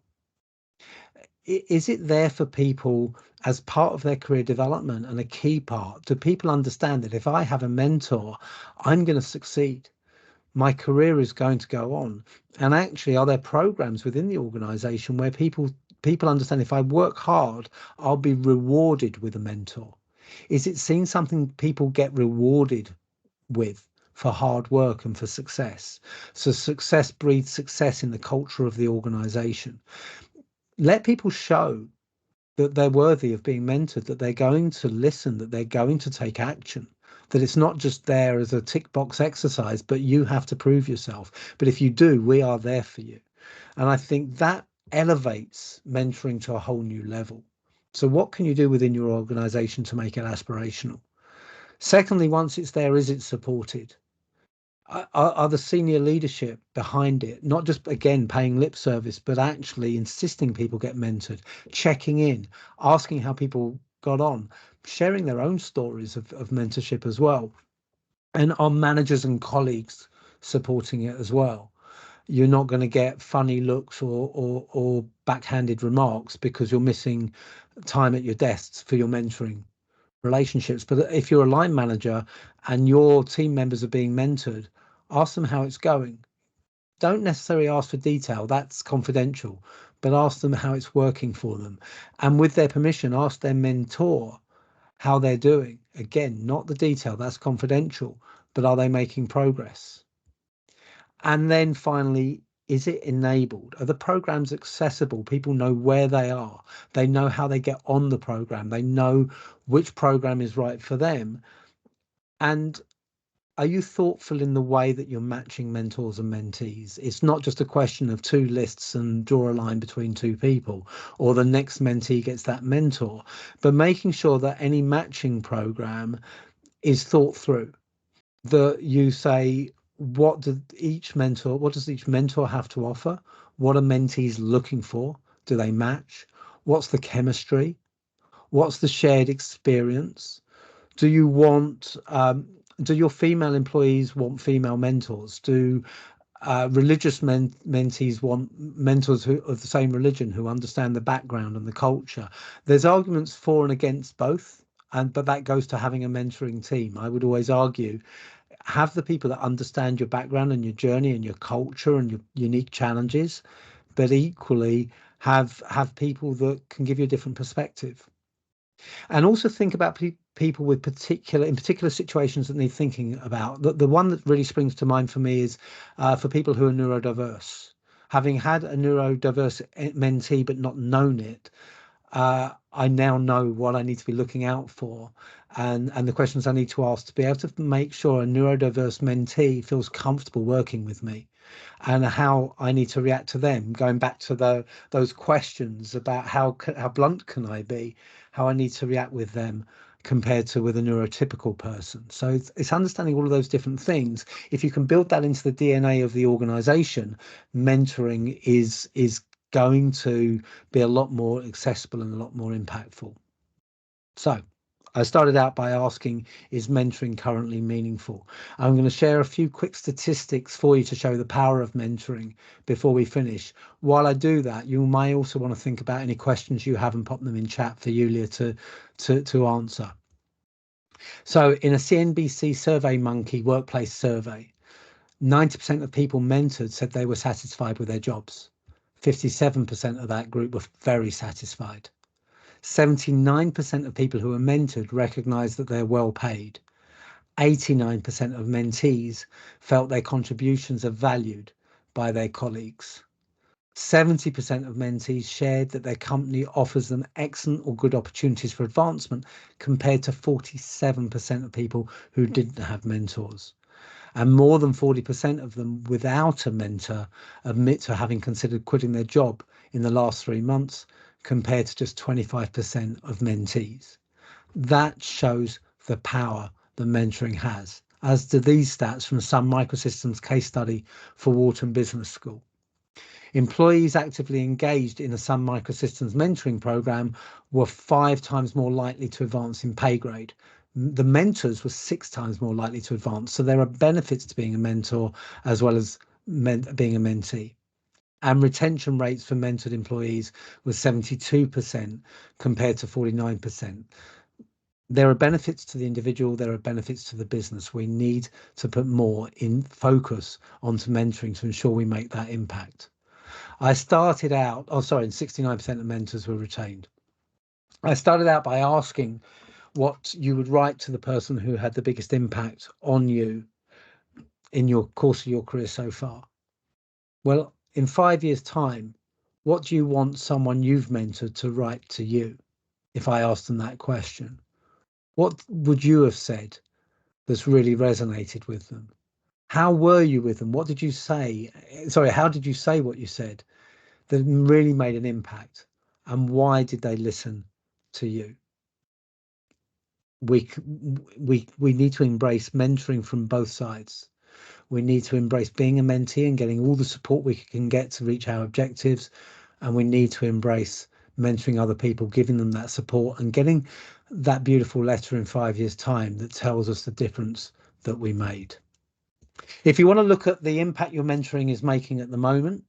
Is it there for people as part of their career development and a key part? Do people understand that if I have a mentor, I'm going to succeed? My career is going to go on. And actually, are there programs within the organization where people understand if I work hard, I'll be rewarded with a mentor? Is it seen something people get rewarded with for hard work and for success? So success breeds success in the culture of the organization. Let people show that they're worthy of being mentored, that they're going to listen, that they're going to take action, that it's not just there as a tick box exercise, but you have to prove yourself. But if you do, we are there for you. And I think that elevates mentoring to a whole new level. So what can you do within your organization to make it aspirational? Secondly, once it's there, is it supported? Are the senior leadership behind it, not just again paying lip service, but actually insisting people get mentored, checking in, asking how people got on, sharing their own stories of mentorship as well? And are managers and colleagues supporting it as well? You're not going to get funny looks or backhanded remarks because you're missing time at your desks for your mentoring relationships. But if you're a line manager and your team members are being mentored, ask them how it's going. Don't necessarily ask for detail, that's confidential, but ask them how it's working for them. And with their permission, ask their mentor how they're doing. Again, not the detail, that's confidential, but are they making progress? And then finally, is it enabled? Are the programs accessible? People know where they are. They know how they get on the program. They know which program is right for them. And are you thoughtful in the way that you're matching mentors and mentees? It's not just a question of two lists and draw a line between two people, or the next mentee gets that mentor, but making sure that any matching program is thought through. That you say, what does each mentor have to offer? What are mentees looking for? Do they match? What's the chemistry? What's the shared experience? Do you want do your female employees want female mentors? Do religious mentees want mentors who of the same religion, who understand the background and the culture? There's arguments for and against both, but that goes to having a mentoring team. I would always argue, have the people that understand your background and your journey and your culture and your unique challenges, but equally have people that can give you a different perspective. And also think about people with particular situations that need thinking about. The one that really springs to mind for me is for people who are neurodiverse. Having had a neurodiverse mentee but not known it, I now know what I need to be looking out for, and the questions I need to ask to be able to make sure a neurodiverse mentee feels comfortable working with me, and how I need to react to them. Going back to those questions about how blunt can I be, how I need to react with them compared to with a neurotypical person. So it's understanding all of those different things. If you can build that into the DNA of the organization, mentoring is going to be a lot more accessible and a lot more impactful. So I started out by asking, is mentoring currently meaningful? I'm going to share a few quick statistics for you to show the power of mentoring before we finish. While I do that, you may also want to think about any questions you have and pop them in chat for Yulia to answer. So in a CNBC SurveyMonkey workplace survey, 90% of people mentored said they were satisfied with their jobs. 57% of that group were very satisfied. 79% of people who were mentored recognized that they're well paid. 89% of mentees felt their contributions are valued by their colleagues. 70% of mentees shared that their company offers them excellent or good opportunities for advancement, compared to 47% of people who didn't have mentors. And more than 40% of them without a mentor admit to having considered quitting their job in the last 3 months, compared to just 25% of mentees. That shows the power that mentoring has, as do these stats from Sun Microsystems case study for Wharton Business School. Employees actively engaged in a Sun Microsystems mentoring program were 5 times more likely to advance in pay grade. The mentors were 6 times more likely to advance. So there are benefits to being a mentor as well as being a mentee. And retention rates for mentored employees was 72% compared to 49%. There are benefits to the individual, there are benefits to the business. We need to put more in focus onto mentoring to ensure we make that impact. I started out, and 69% of mentors were retained. I started out by asking what you would write to the person who had the biggest impact on you in your course of your career so far. Well, in 5 years' time, what do you want someone you've mentored to write to you? If I asked them that question, what would you have said that's really resonated with them? How were you with them? What did you say? Sorry, how did you say what you said that really made an impact? And why did they listen to you? We need to embrace mentoring from both sides. We need to embrace being a mentee and getting all the support we can get to reach our objectives. And we need to embrace mentoring other people, giving them that support and getting that beautiful letter in 5 years' time that tells us the difference that we made. If you want to look at the impact your mentoring is making at the moment,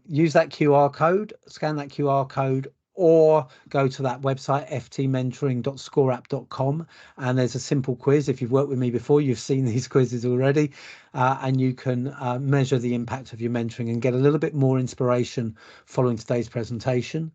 use that QR code, scan that QR code, or go to that website, ftmentoring.scoreapp.com, and there's a simple quiz. If you've worked with me before, you've seen these quizzes already, and you can measure the impact of your mentoring and get a little bit more inspiration following today's presentation.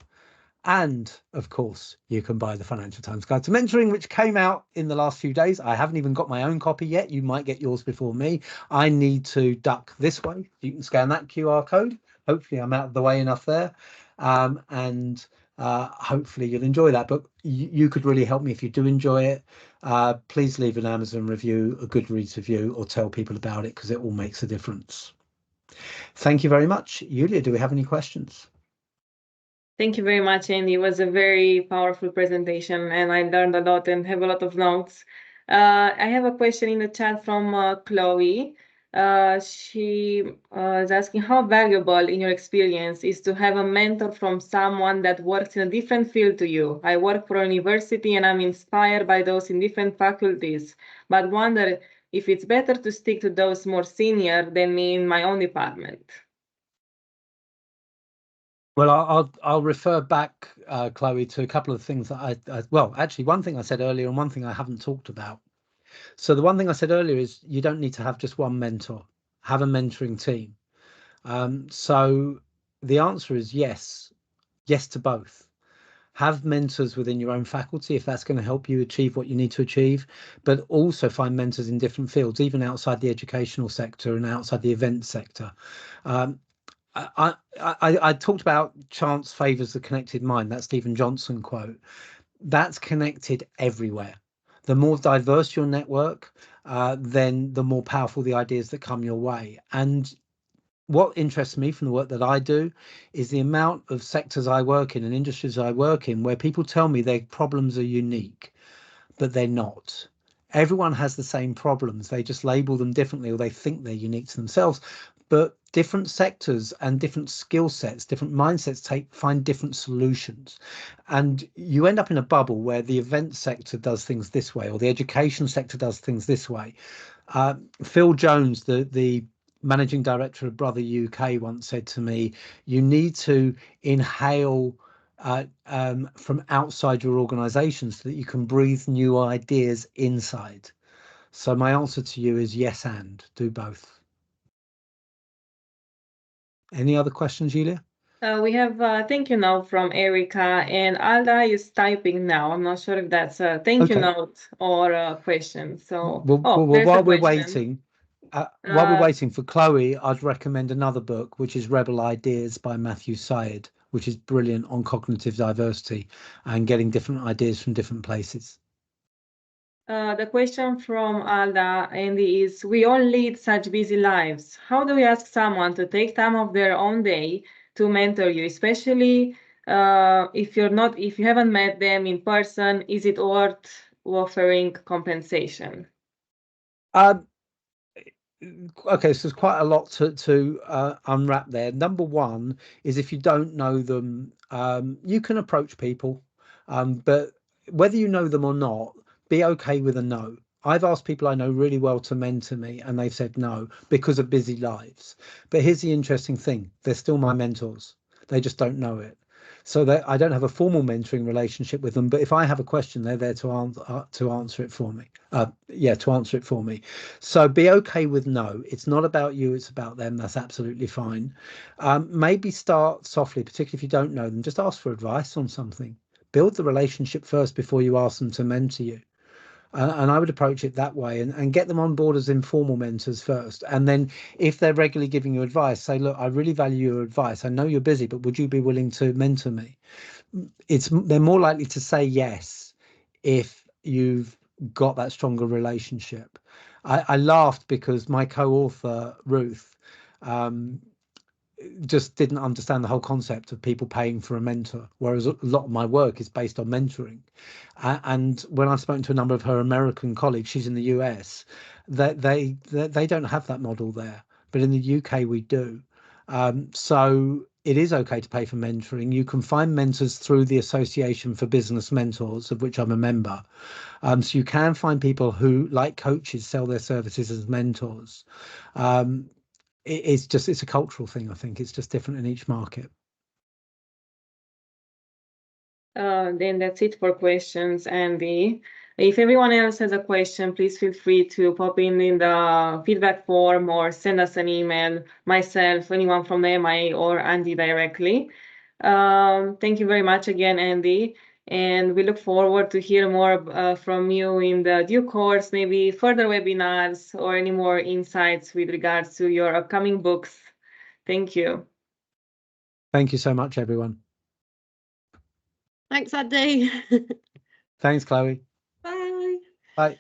And of course, you can buy the Financial Times Guide to Mentoring, which came out in the last few days. I haven't even got my own copy yet. You might get yours before me. I need to duck this way. You can scan that QR code. Hopefully I'm out of the way enough there. And hopefully you'll enjoy that. But you could really help me if you do enjoy it. Please leave an Amazon review, a Goodreads review, or tell people about it, because it all makes a difference. Thank you very much. Julia, do we have any questions? Thank you very much, Andy. It was a very powerful presentation, and I learned a lot and have a lot of notes. I have a question in the chat from Chloe. She is asking, how valuable in your experience is to have a mentor from someone that works in a different field to you? I work for a university and I'm inspired by those in different faculties, but wonder if it's better to stick to those more senior than me in my own department. Well, I'll refer back, Chloe, to a couple of things that well, actually, one thing I said earlier and one thing I haven't talked about. So the one thing I said earlier is you don't need to have just one mentor, have a mentoring team. So the answer is yes to both. Have mentors within your own faculty if that's going to help you achieve what you need to achieve, but also find mentors in different fields, even outside the educational sector and outside the event sector. I talked about chance favors the connected mind, that Stephen Johnson quote. That's connected everywhere. The more diverse your network, then the more powerful the ideas that come your way. And what interests me from the work that I do is the amount of sectors I work in and industries I work in where people tell me their problems are unique, but they're not. Everyone has the same problems. They just label them differently, or they think they're unique to themselves. But different sectors and different skill sets, different mindsets find different solutions. And you end up in a bubble where the event sector does things this way, or the education sector does things this way. Phil Jones, the managing director of Brother UK, once said to me, you need to inhale from outside your organization so that you can breathe new ideas inside. So my answer to you is yes, and do both. Any other questions, Julia? We have a thank you note from Erica, and Alda is typing now. I'm not sure if that's a thank you Okay. note or a question. So, Well, there's a while we're question. waiting for Chloe, I'd recommend another book, which is Rebel Ideas by Matthew Syed, which is brilliant on cognitive diversity and getting different ideas from different places. The question from Alda, Andy, is we all lead such busy lives. How do we ask someone to take time of their own day to mentor you, especially if you haven't met them in person? Is it worth offering compensation? Okay, so there's quite a lot to unwrap there. Number one is if you don't know them, you can approach people, but whether you know them or not, be okay with a no. I've asked people I know really well to mentor me, and they've said no because of busy lives. But here's the interesting thing: they're still my mentors. They just don't know it. So that I don't have a formal mentoring relationship with them, but if I have a question, they're there to answer it for me. To answer it for me. So be okay with no. It's not about you, it's about them. That's absolutely fine. Maybe start softly, particularly if you don't know them. Just ask for advice on something. Build the relationship first before you ask them to mentor you. And I would approach it that way and get them on board as informal mentors first. And then if they're regularly giving you advice, say, look, I really value your advice. I know you're busy, but would you be willing to mentor me? They're more likely to say yes if you've got that stronger relationship. I laughed because my co-author Ruth just didn't understand the whole concept of people paying for a mentor, whereas a lot of my work is based on mentoring. And when I've spoken to a number of her American colleagues, she's in the US, that they don't have that model there, but in the UK we do. So it is okay to pay for mentoring. You can find mentors through the Association for Business Mentors, of which I'm a member. So you can find people who, like coaches, sell their services as mentors. It's a cultural thing. I think it's just different in each market. Then that's it for questions, Andy. If everyone else has a question, please feel free to pop in the feedback form or send us an email, myself, anyone from the MIA or Andy directly. Thank you very much again, Andy. And we look forward to hear more from you in the due course, maybe further webinars or any more insights with regards to your upcoming books. Thank you. Thank you so much, everyone. Thanks, Andy. Thanks, Chloe. Bye. Bye.